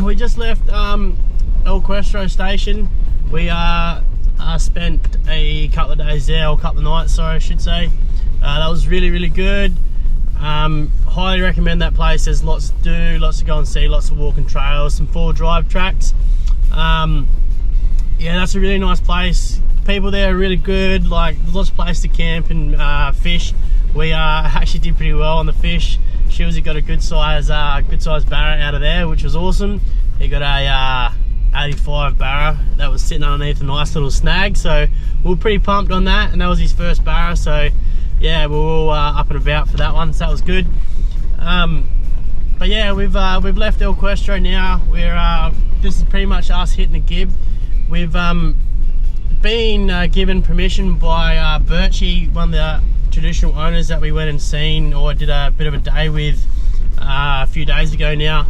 we just left El Questro station. We spent a couple of days there, or a couple of nights, sorry, I should say. That was really good. Highly recommend that place. There's lots to do, lots to go and see, lots of walking trails, some 4 drive tracks. Yeah, that's a really nice place. People there are really good. Like, there's lots of places to camp and fish. We actually did pretty well on the fish. Shilsey got a good size barra out of there, which was awesome. He got a 85 barra that was sitting underneath a nice little snag, so we were pretty pumped on that, and that was his first barra, so yeah, we were all up and about for that one, so that was good. But yeah, we've left El Questro now. This is pretty much us hitting the gib. We've been given permission by Birchie, one of the traditional owners that we went and seen, or did a bit of a day with a few days ago now.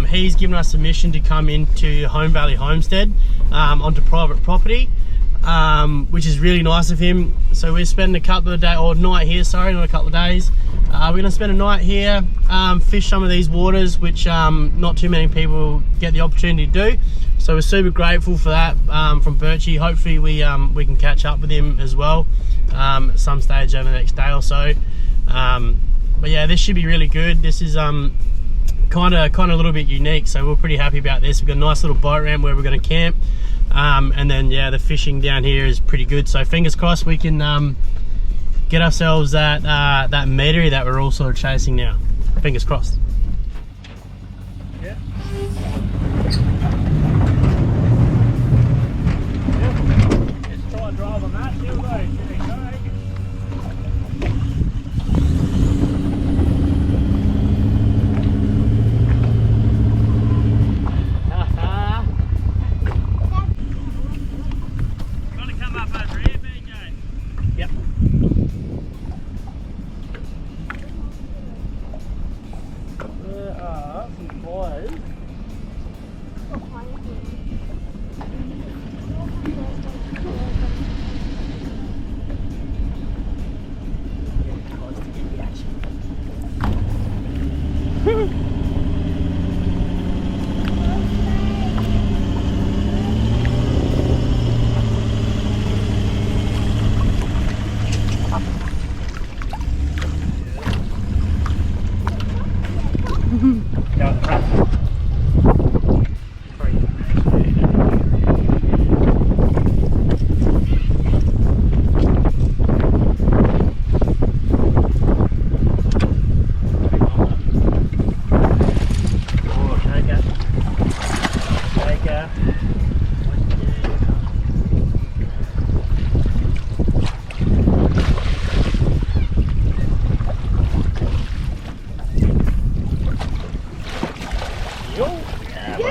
He's given us permission to come into Home Valley Homestead onto private property, which is really nice of him. So we're spending a couple of days, or night here, sorry, not a couple of days. We're going to spend a night here, fish some of these waters, which not too many people get the opportunity to do. So we're super grateful for that from Birchie. Hopefully we can catch up with him as well at some stage over the next day or so. But yeah, this should be really good. This is kind of a little bit unique, so we're pretty happy about this. We've got a nice little boat ramp where we're going to camp, and then yeah, the fishing down here is pretty good, so fingers crossed we can get ourselves that meatery that we're all sort of chasing now. Fingers crossed. Yeah. Let's try and drive on that. Here we go.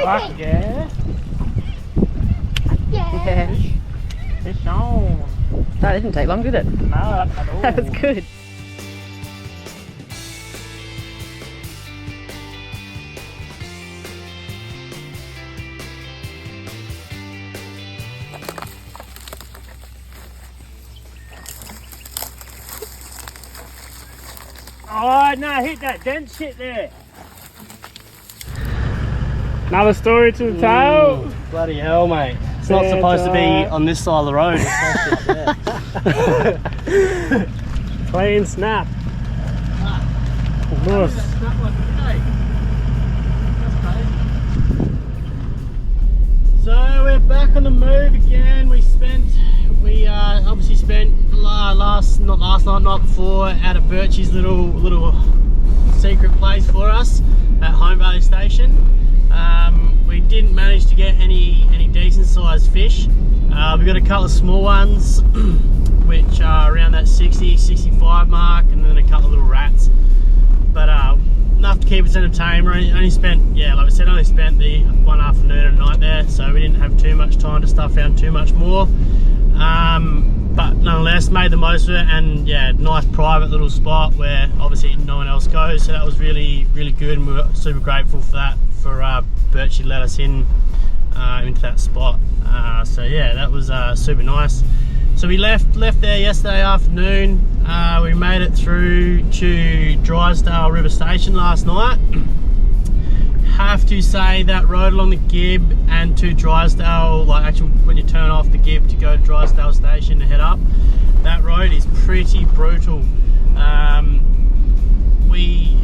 Fuck yeah. Yeah. Fish on. That didn't take long, did it? No, not at all. That was good. Oh no, hit that dense shit there. Another story to the tail. Bloody hell, mate. It's not supposed to be on this side of the road. It's supposed to be Clean snap. Nice. So we're back on the move again. We obviously spent not last night, night before, out at Birchie's little secret place for us at Home Valley Station. We didn't manage to get any decent sized fish. We got a couple of small ones which are around that 60-65 mark, and then a couple of little rats, but enough to keep us entertained. We only spent, yeah, like I said, only spent the one afternoon and night there, so we didn't have too much time to stuff out too much more, but nonetheless made the most of it. And yeah, nice private little spot where obviously no one else goes, so that was really good, and we were super grateful for that, for Birchie let us in into that spot. So yeah, that was super nice. So we left there yesterday afternoon. We made it through to Drysdale River Station last night, have to say that road along the Gib and to Drysdale, like actually when you turn off the Gib to go to Drysdale station and head up, that road is pretty brutal.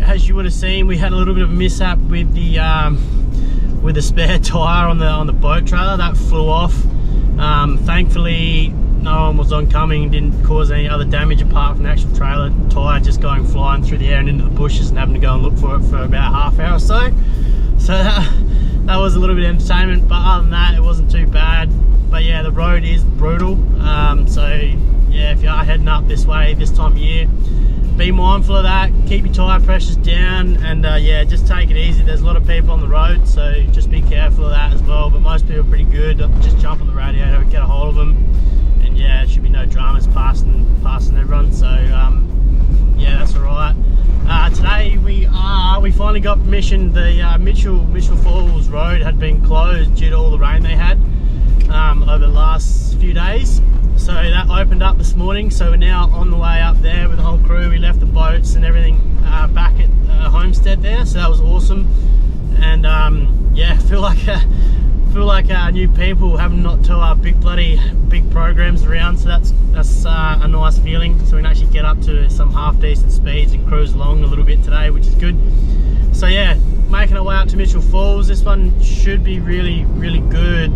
As you would have seen, we had a little bit of a mishap with the spare tyre on the boat trailer that flew off. Thankfully, no one was oncoming, didn't cause any other damage apart from the actual trailer tyre just going flying through the air and into the bushes and having to go and look for it for about half hour or so. So that was a little bit of entertainment, but other than that, it wasn't too bad. But yeah, the road is brutal. So yeah, if you are heading up this way this time of year, be mindful of that, keep your tyre pressures down, and yeah, just take it easy. There's a lot of people on the road, so just be careful of that as well, but most people are pretty good. Just jump on the radiator, get a hold of them, and yeah, it should be no dramas passing everyone, so yeah, that's alright. Today we finally got permission. The Mitchell Falls Road had been closed due to all the rain they had over the last few days. So that opened up this morning, so we're now on the way up there with the whole crew. We left the boats and everything back at Homestead there, so that was awesome. And yeah, feel like new people having not to big programs around, so that's a nice feeling. So we can actually get up to some half decent speeds and cruise along a little bit today, which is good. So yeah, making our way out to Mitchell Falls. This one should be really good.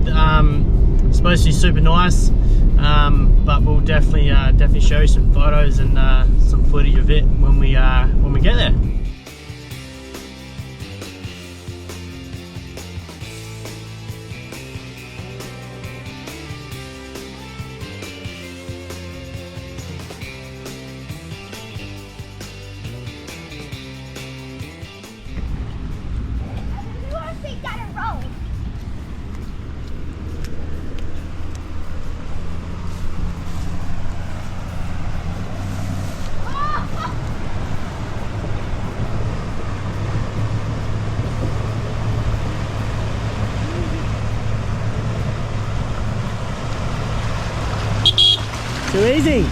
Supposed to be super nice, but we'll definitely show you some photos and some footage of it when we get there. Too easy.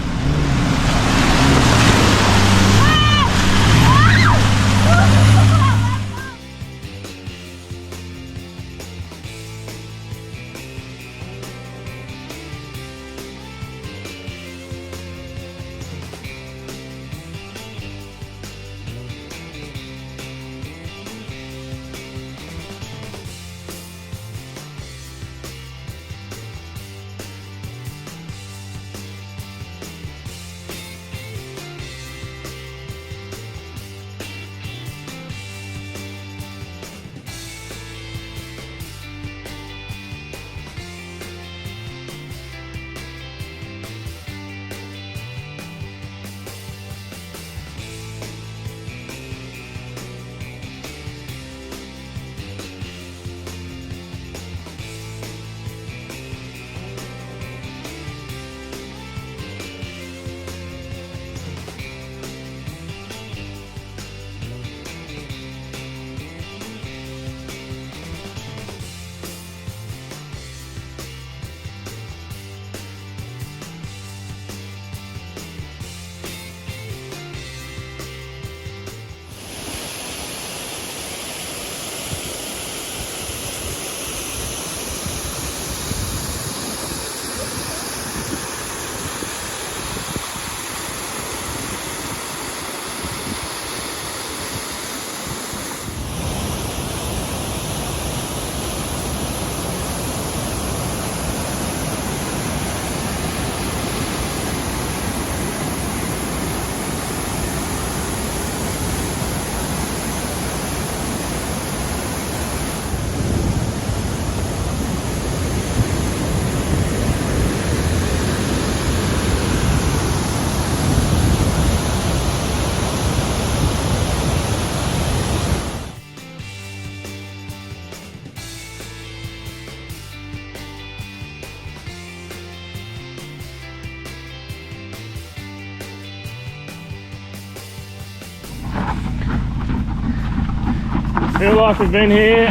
Feel like we've been here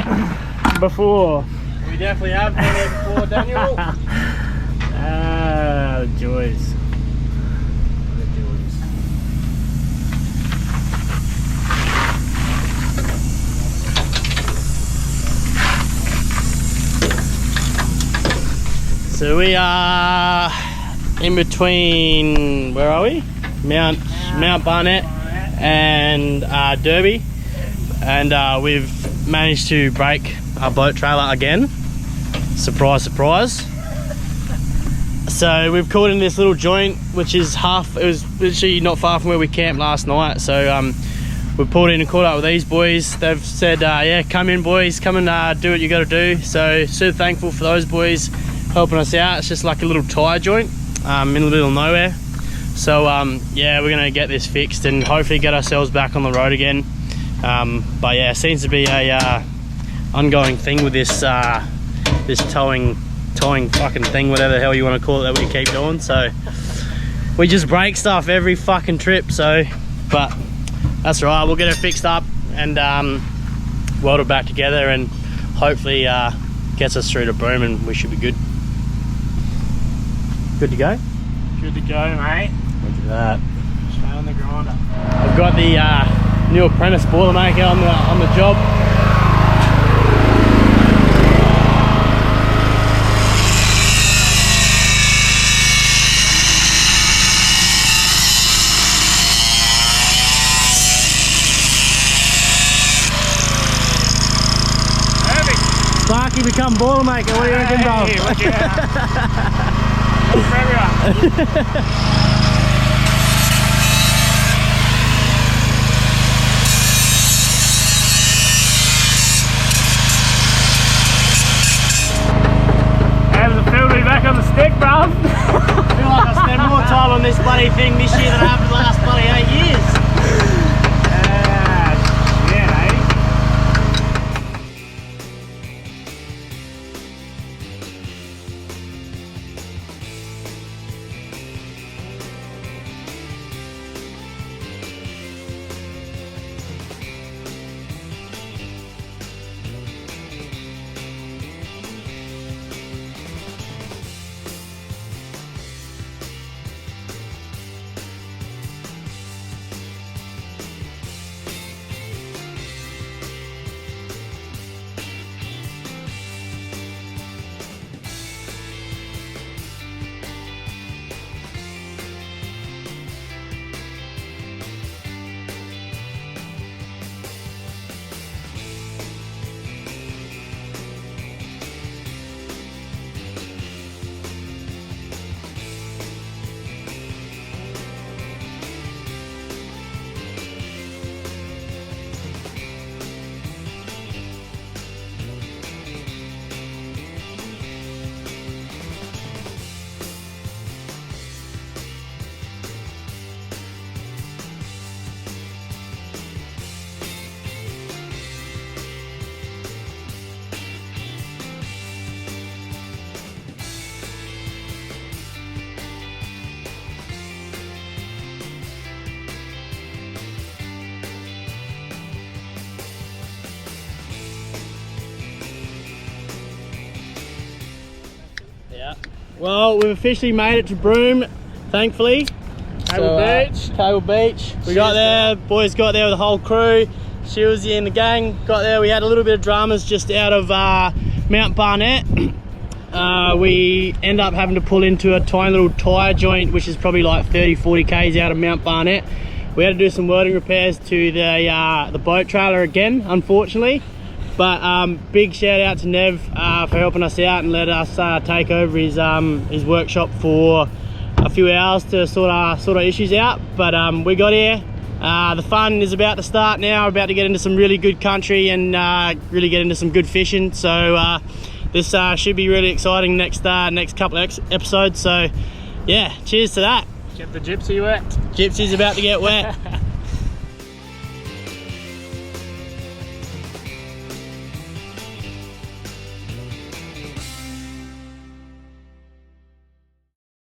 before. We definitely have been here before, Daniel. Ah, the joys. The joys. So we are in between, where are we? Mount Barnett and Derby, and we've managed to break our boat trailer again. Surprise, surprise. So we've caught in this little joint, which is it was literally not far from where we camped last night. So we pulled in and caught up with these boys. They've said, yeah, come in boys, come and do what you got to do. So super thankful for those boys helping us out. It's just like a little tyre joint in the middle of nowhere. So yeah, we're gonna get this fixed and hopefully get ourselves back on the road again. But yeah, it seems to be a ongoing thing with this this towing fucking thing, whatever the hell you want to call it, that we keep doing. So we just break stuff every fucking trip. So, but that's right, we'll get it fixed up and weld it back together, and hopefully gets us through to Broome, and we should be good. Good to go? Good to go, mate. Look at that. Straight on the grinder. I've got the new apprentice boilermaker on the job. Sparky become boilermaker. What do you reckon, Bob? Hey, look at How does it feel to be back on the stick, bruv? I feel like I spent more time on this bloody thing this year than I have for the last bloody 8 years. Well, we've officially made it to Broome, thankfully. Cable Beach. We got there, boys got there with the whole crew. Shilsey and the gang got there. We had a little bit of dramas just out of Mount Barnett. We end up having to pull into a tiny little tyre joint, which is probably like 30-40 k's out of Mount Barnett. We had to do some welding repairs to the boat trailer again, unfortunately. But big shout out to Nev for helping us out and let us take over his workshop for a few hours to sort our issues out. But we got here. The fun is about to start now. We're about to get into some really good country and really get into some good fishing. So this should be really exciting next couple of episodes. So yeah, cheers to that. Get the gypsy wet. Gypsy's about to get wet.